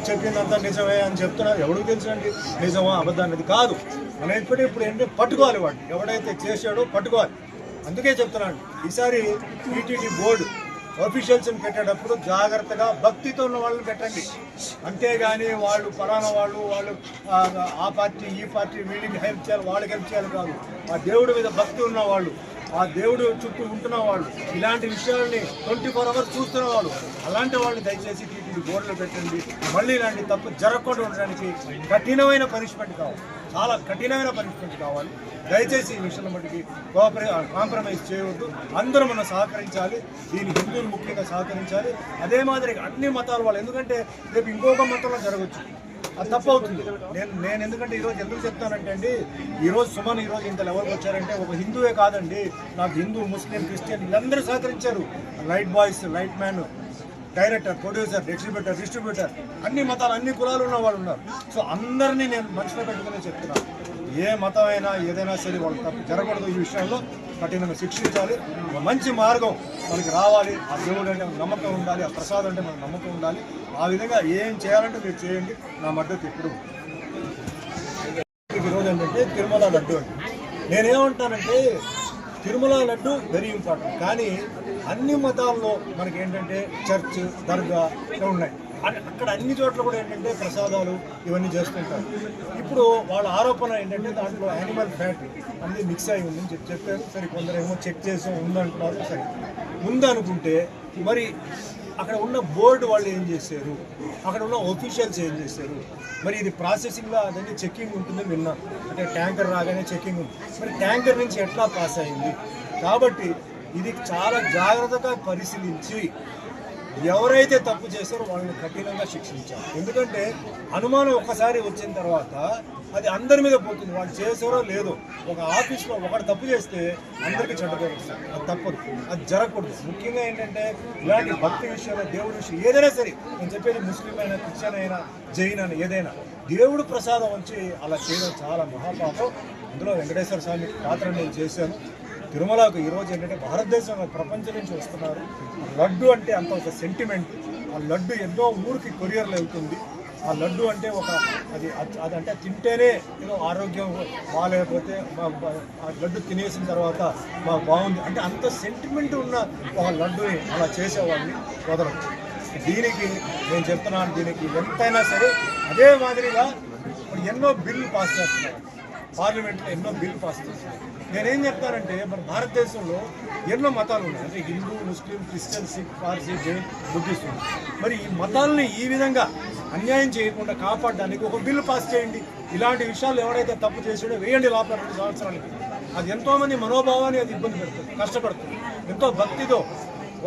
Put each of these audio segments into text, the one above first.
చెప్పిందంతా నిజమే అని చెప్తున్నారు. ఎవరికి తెలుసండి నిజమా అబద్ధం అనేది కాదు. మనం ఇప్పుడు ఏంటంటే పట్టుకోవాలి, వాడిని ఎవడైతే చేశాడో పట్టుకోవాలి. అందుకే చెప్తున్నాను, ఈసారి టీటీడీ బోర్డు ఆఫీషియల్స్ని పెట్టేటప్పుడు జాగ్రత్తగా భక్తితో ఉన్న వాళ్ళని పెట్టండి. అంతేగాని వాళ్ళు పలానా వాళ్ళు ఆ పార్టీ ఈ పార్టీ వీళ్ళకి హెల్ప్ చేయాలి వాళ్ళకి హెల్ప్ చేయాలి కాదు. ఆ దేవుడి మీద భక్తి ఉన్నవాళ్ళు, ఆ దేవుడు చుట్టూ ఉంటున్న వాళ్ళు, ఇలాంటి విషయాల్ని 24 hours చూస్తున్న వాళ్ళు, అలాంటి వాళ్ళని దయచేసి టీటీడీ బోర్డులో పెట్టండి. మళ్ళీ ఇలాంటి తప్పు జరగకుండా ఉండడానికి కఠినమైన పనిష్మెంట్ కావాలి, చాలా కఠినమైన పనిష్మెంట్ కావాలి. దయచేసి ఈ విషయంలో మటుకి కాంప్రమైజ్ చేయవద్దు. అందరూ మనం సహకరించాలి. దీని హిందువులు ముఖ్యంగా సహకరించాలి. అదే మాదిరిగా అన్ని మతాల వాళ్ళు, ఎందుకంటే రేపు ఇంకొక మతంలో జరగచ్చు, అది తప్పు అవుతుంది. నేను ఎందుకంటే ఈరోజు ఎందుకు చెప్తానంటే అండి, ఈరోజు సుమన్ ఈరోజు ఇంత లెవెల్కి వచ్చారంటే ఒక హిందువే కాదండి, నాకు హిందూ ముస్లిం క్రిస్టియన్ వీళ్ళందరూ సహకరించారు. Light boys, light man, director, producer, exhibitor, distributor, అన్ని మతాలు అన్ని కులాలు ఉన్న వాళ్ళు ఉన్నారు. సో అందరినీ నేను మనసులో పెట్టుకుని చెప్తున్నాను, ఏ మతం అయినా ఏదైనా సరే వాళ్ళు తప్పు జరగకూడదు. ఈ విషయంలో కఠినంగా శిక్షించాలి. ఒక మంచి మార్గం మనకి రావాలి. ఆ దేవుడు అంటే మనకు నమ్మకం ఉండాలి, ఆ ప్రసాదం అంటే మనకు నమ్మకం ఉండాలి. ఆ విధంగా ఏం చేయాలంటే మీరు చేయండి, నా మద్దతు ఎప్పుడు. ఈరోజు ఏంటంటే తిరుమల లడ్డు అండి. నేనేమంటానంటే తిరుమల లడ్డు వెరీ ఇంపార్టెంట్, కానీ అన్ని మతాల్లో మనకి ఏంటంటే చర్చ్, దర్గా ఉన్నాయి. అక్కడ అన్ని చోట్ల కూడా ఏంటంటే ప్రసాదాలు ఇవన్నీ చేస్తుంటారు. ఇప్పుడు వాళ్ళ ఆరోపణ ఏంటంటే దాంట్లో యానిమల్ ఫ్యాట్ అన్నీ మిక్స్ అయి ఉందని చెప్పారు. సరే, కొందరేమో చెక్ చేసి ఉందంటున్నారు. సరే, ఉందనుకుంటే మరి అక్కడ ఉన్న బోర్డు వాళ్ళు ఏం చేశారు, అక్కడ ఉన్న ఆఫీషియల్స్ ఏం చేశారు? మరి ఇది ప్రాసెసింగ్లో అదన్నీ చెక్కింగ్ ఉంటుందని విన్నాను. అంటే ట్యాంకర్ రాగానే చెక్కింగ్ ఉంది. మరి ట్యాంకర్ నుంచి ఎట్లా పాస్ అయింది? కాబట్టి ఇది చాలా జాగ్రత్తగా పరిశీలించి ఎవరైతే తప్పు చేశారో వాళ్ళని కఠినంగా శిక్షించాలి. ఎందుకంటే అనుమానం ఒక్కసారి వచ్చిన తర్వాత అది అందరి మీద పోతుంది, వాళ్ళు చేశారో లేదో. ఒక ఆఫీస్లో ఒకటి తప్పు చేస్తే అందరికీ చెడ్డపరుస్తుంది, అది తప్పదు, అది జరగకూడదు. ముఖ్యంగా ఏంటంటే ఇలాంటి భక్తి విషయంలో, దేవుడి విషయం ఏదైనా సరే, నేను చెప్పేది ముస్లిం అయినా, క్రిస్టియన్ అయినా, జైన్ అయినా, ఏదైనా దేవుడు ప్రసాదం వచ్చి అలా చేయడం చాలా మహాపాపం. అందులో వెంకటేశ్వర స్వామి పాత్ర నేను చేశాను. తిరుమలకు ఈరోజు ఏంటంటే భారతదేశంలో ప్రపంచం నుంచి వస్తున్నారు. లడ్డు అంటే అంత ఒక సెంటిమెంట్. ఆ లడ్డు ఎన్నో ఊరికి కొరియర్లు వెళ్తుంది. ఆ లడ్డు అంటే ఒక అదంటే తింటేనే ఏదో ఆరోగ్యం బాగాలేకపోతే ఆ లడ్డు తినేసిన తర్వాత మాకు బాగుంది అంటే అంత సెంటిమెంట్ ఉన్న ఒక లడ్డుని అలా చేసేవాడిని వదలదు. దీనికి నేను చెప్తున్నాను, దీనికి ఎంతైనా సరే అదే మాదిరిగా ఇప్పుడు ఎన్నో బిల్లు పాస్ చేస్తున్నారు, పార్లమెంట్లో ఎన్నో బిల్లు పాస్ చేస్తున్నారు. నేనేం చెప్తానంటే మన భారతదేశంలో ఎన్నో మతాలు ఉన్నాయి, అంటే Hindu, Muslim, Christian, Sikh, Parsi, Jain, Buddhist. మరి ఈ మతాలని ఈ విధంగా అన్యాయం చేయకుండా కాపాడడానికి ఒక బిల్లు పాస్ చేయండి. ఇలాంటి విషయాలు ఎవరైతే తప్పు చేసాడో వేయండి లోపల 2 సంవత్సరాలకి. అది ఎంతోమంది మనోభావాన్ని అది ఇబ్బంది పెడుతుంది, కష్టపడుతుంది. ఎంతో భక్తితో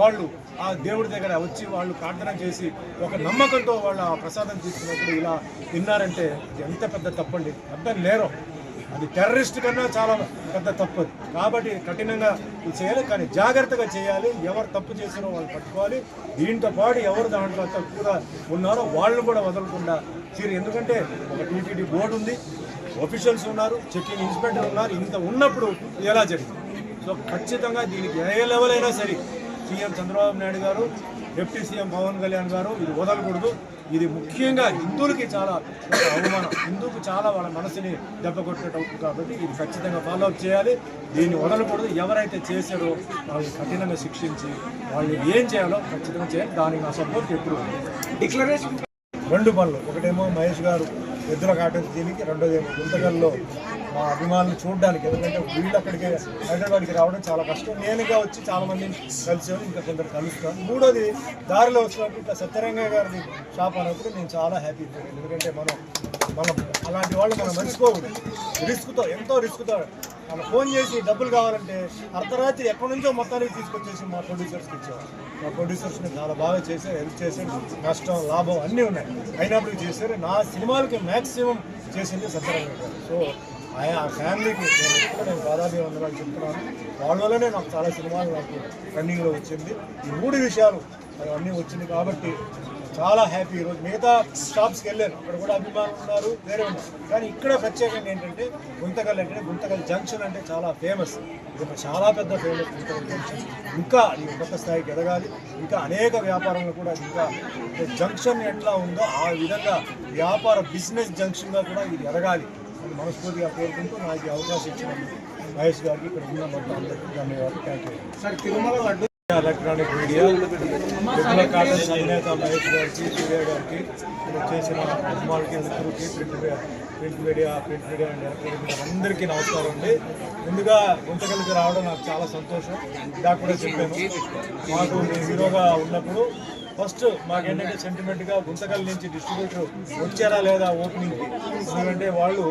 వాళ్ళు ఆ దేవుడి దగ్గర వచ్చి వాళ్ళు ప్రార్థన చేసి ఒక నమ్మకంతో వాళ్ళు ఆ ప్రసాదం తీసుకున్నప్పుడు ఇలా తిన్నారంటే ఎంత పెద్ద తప్పండి, అర్థం లేరు. అది టెర్రరిస్ట్ కన్నా చాలా పెద్ద తప్పదు. కాబట్టి కఠినంగా చేయాలి, కానీ జాగ్రత్తగా చేయాలి. ఎవరు తప్పు చేసినా వాళ్ళు పట్టుకోవాలి. దీంతో పాటు ఎవరు దాంట్లో తక్కువగా ఉన్నారో వాళ్ళని కూడా వదలకుండా ఎందుకంటే ఒక టీటీడీ బోర్డు ఉంది, ఆఫీషియల్స్ ఉన్నారు, చెకింగ్ ఇన్స్పెక్టర్ ఉన్నారు. ఇంత ఉన్నప్పుడు ఎలా జరిగింది? సో ఖచ్చితంగా దీనికి ఏ లెవెల్ అయినా సరే సీఎం చంద్రబాబు నాయుడు గారు, డిప్యూటీ సీఎం పవన్ కళ్యాణ్ గారు ఇది వదలకూడదు. ఇది ముఖ్యంగా హిందువులకి చాలా అవమానం, హిందువుకు చాలా వాళ్ళ మనసుని దెబ్బ కొట్టేటప్పుడు. కాబట్టి ఇది ఖచ్చితంగా ఫాలోఅప్ చేయాలి, దీన్ని వదలకూడదు. ఎవరైతే చేశారో వాళ్ళని కఠినంగా శిక్షించి వాళ్ళు ఏం చేయాలో ఖచ్చితంగా చేయాలి. దానికి నా సపోర్ట్ ఎప్పుడు. డిక్లరేషన్ 2 పనులు, ఒకటేమో మహేష్ గారు ఎద్దుల కాటన్ దీనికి, రెండోదేమో గుంతకల్లో మా అభిమానులు చూడడానికి. ఎందుకంటే వీళ్ళు అక్కడికి హైదరాబాద్కి రావడం చాలా కష్టం. నేనుగా వచ్చి చాలామందిని కలిసాను, ఇంకా కొందరు కలుస్తాను. మూడోది దారిలో వచ్చినప్పుడు ఇట్లా సత్యరంగయ్య గారిది షాప్ అన్నప్పుడు నేను చాలా హ్యాపీ. ఎందుకంటే మనం అలాంటి వాళ్ళు మనం మర్చిపోకూడదు. రిస్క్తో, ఎంతో రిస్క్తో వాళ్ళు ఫోన్ చేసి డబ్బులు కావాలంటే అర్ధరాత్రి ఎక్కడి నుంచో మొత్తానికి తీసుకొచ్చేసి మా ప్రొడ్యూసర్స్కి ఇచ్చేవారు. మా ప్రొడ్యూసర్స్ని చాలా బాగా చేశారు, హెల్ప్ చేశారు, నష్టం లాభం అన్నీ ఉన్నాయి, అయినప్పుడు చేశారు. నా సినిమాలకి మ్యాక్సిమం చేసింది సత్యరంగయ్య గారు. సో ఆ ఫ్యామిలీకి నేను ప్రాధాన్యం ఉందని చెప్తున్నాను. వాళ్ళ వల్లనే నాకు చాలా సినిమాలు నాకు రన్నింగ్లో వచ్చింది. ఈ 3 విషయాలు అవన్నీ వచ్చింది. కాబట్టి చాలా హ్యాపీ. ఈరోజు మిగతా షాప్స్కి వెళ్ళాను, అక్కడ కూడా అభిమానులు ఉన్నారు, వేరే ఉన్నారు. కానీ ఇక్కడ ప్రత్యేకంగా ఏంటంటే గుంతకల్ అంటే గుంతకల్ జంక్షన్ అంటే చాలా ఫేమస్. ఇది చాలా పెద్ద ఫేమస్ గుంతకల్ జంక్షన్. ఇంకా ఈ ఉన్నత స్థాయికి ఎదగాలి. ఇంకా అనేక వ్యాపారాలు కూడా ఇంకా జంక్షన్ ఎట్లా ఉందో ఆ విధంగా వ్యాపార బిజినెస్ జంక్షన్గా కూడా ఇది ఎదగాలి అని మనస్ఫూర్తిగా కోరుకుంటూ నాకు ఈ అవకాశం ఇచ్చినందుకు మహేష్ గారికి, ఇక్కడ ఉన్న మొత్తం అందరికీ ధన్యవాదాలు. Thank you sir. Tirumala laddu electronic media Tirumala cottons అధినేత మహేష్ గారికి, సూర్య గారికి, ఇక్కడ చేసిన అభిమానులకి, మిత్రులకి, print media and electronic media అందరికీ నమస్కారం అండి. ముందుగా గుంతకల్కి రావడం నాకు చాలా సంతోషం. ఇందాక కూడా చెప్పాను, మాకు మీ హీరోగా ఉన్నప్పుడు ఫస్ట్ మాకేంటంటే సెంటిమెంట్గా గుంతకల్ నుంచి డిస్ట్రిబ్యూటర్ వచ్చారా లేదా ఓపెనింగ్కి, ఎందుకంటే వాళ్ళు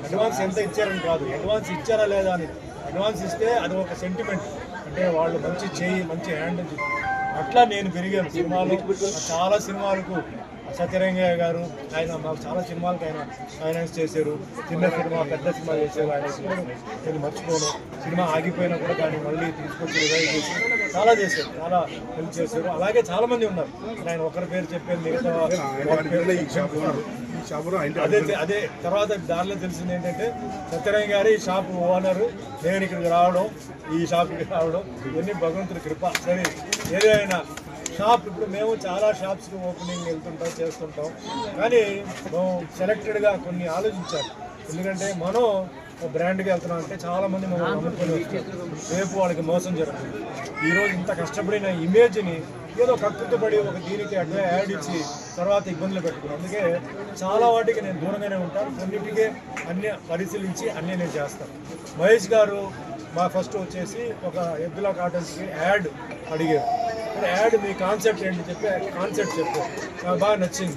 అడ్వాన్స్ ఎంత ఇచ్చారని కాదు, అడ్వాన్స్ ఇచ్చారా లేదా అని. అడ్వాన్స్ ఇస్తే అది ఒక సెంటిమెంట్, అంటే వాళ్ళు మంచి చేయి, మంచి హ్యాండ్ అని చెప్పి అట్లా నేను పెరిగాను. సినిమాలు చాలా సినిమాలకు సత్యరంగయ్య గారు ఆయన మాకు చాలా సినిమాలకు ఆయన ఫైనాన్స్ చేశారు. చిన్న సినిమా, పెద్ద సినిమా చేశారు. ఆయన నేను మర్చిపోను. సినిమా ఆగిపోయినా కూడా దాన్ని మళ్ళీ తీసుకొచ్చి రివైవ్ చేసి చాలా చేశారు, చాలా హెల్ప్ చేశారు. అలాగే చాలా మంది ఉన్నారు, ఆయన ఒకరి పేరు చెప్పారు, మిగతా అదే తర్వాత దానిలో తెలిసింది ఏంటంటే సత్యరంగ గారు ఈ షాప్ ఓనరు, నేను ఇక్కడికి రావడం, ఈ షాప్కి రావడం, ఇవన్నీ భగవంతుడి కృప. సరే ఏదైనా షాప్ ఇప్పుడు మేము చాలా షాప్స్కి ఓపెనింగ్ వెళ్తుంటాం, చేస్తుంటాం. కానీ మేము సెలెక్టెడ్గా కొన్ని ఆలోచించాలి. ఎందుకంటే మనం బ్రాండ్కి వెళ్తున్నాం అంటే చాలామంది మనం నమ్ముకొని వస్తారు, రేపు వాళ్ళకి మోసం జరుగుతుంది. ఈరోజు ఇంత కష్టపడిన ఇమేజ్ని ఏదో కక్కుతుపడి ఒక దీనికి యాడ్ ఇచ్చి తర్వాత ఇబ్బందులు పెట్టుకున్నాను. అందుకే చాలా వాటికి నేను దూరంగానే ఉంటాను. కొన్నిటికే అన్నీ పరిశీలించి అన్నీ నేను చేస్తాను. మహేష్ గారు మా ఫస్ట్ వచ్చేసి ఒక ఎద్దుల కాటన్స్కి యాడ్ అడిగారు. యాడ్ మీ కాన్సెప్ట్ ఏంటి చెప్పి కాన్సెప్ట్ చెప్పారు, నాకు బాగా నచ్చింది.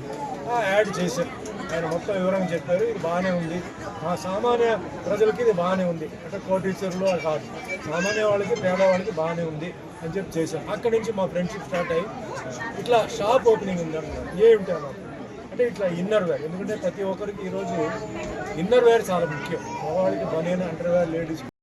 యాడ్ చేశారు, ఆయన మొత్తం వివరంగా చెప్పారు. ఇది బాగానే ఉంది, మా సామాన్య ప్రజలకి ఇది బాగానే ఉంది, అంటే కోటీశ్వరులు కాదు, సామాన్య వాళ్ళకి, పేదవాళ్ళకి బాగానే ఉంది అని చెప్పి చేశాం. అక్కడి నుంచి మా ఫ్రెండ్షిప్ స్టార్ట్ అయ్యి ఇట్లా షాప్ ఓపెనింగ్ ఉంది అన్నారు. ఏమిటి అన్నారు అంటే ఇట్లా ఇన్నర్ వేర్, ఎందుకంటే ప్రతి ఒక్కరికి ఈరోజు ఇన్నర్ వేర్ చాలా ముఖ్యం. మగవాళ్ళకి బనియన్, అండర్ వేర్, లేడీస్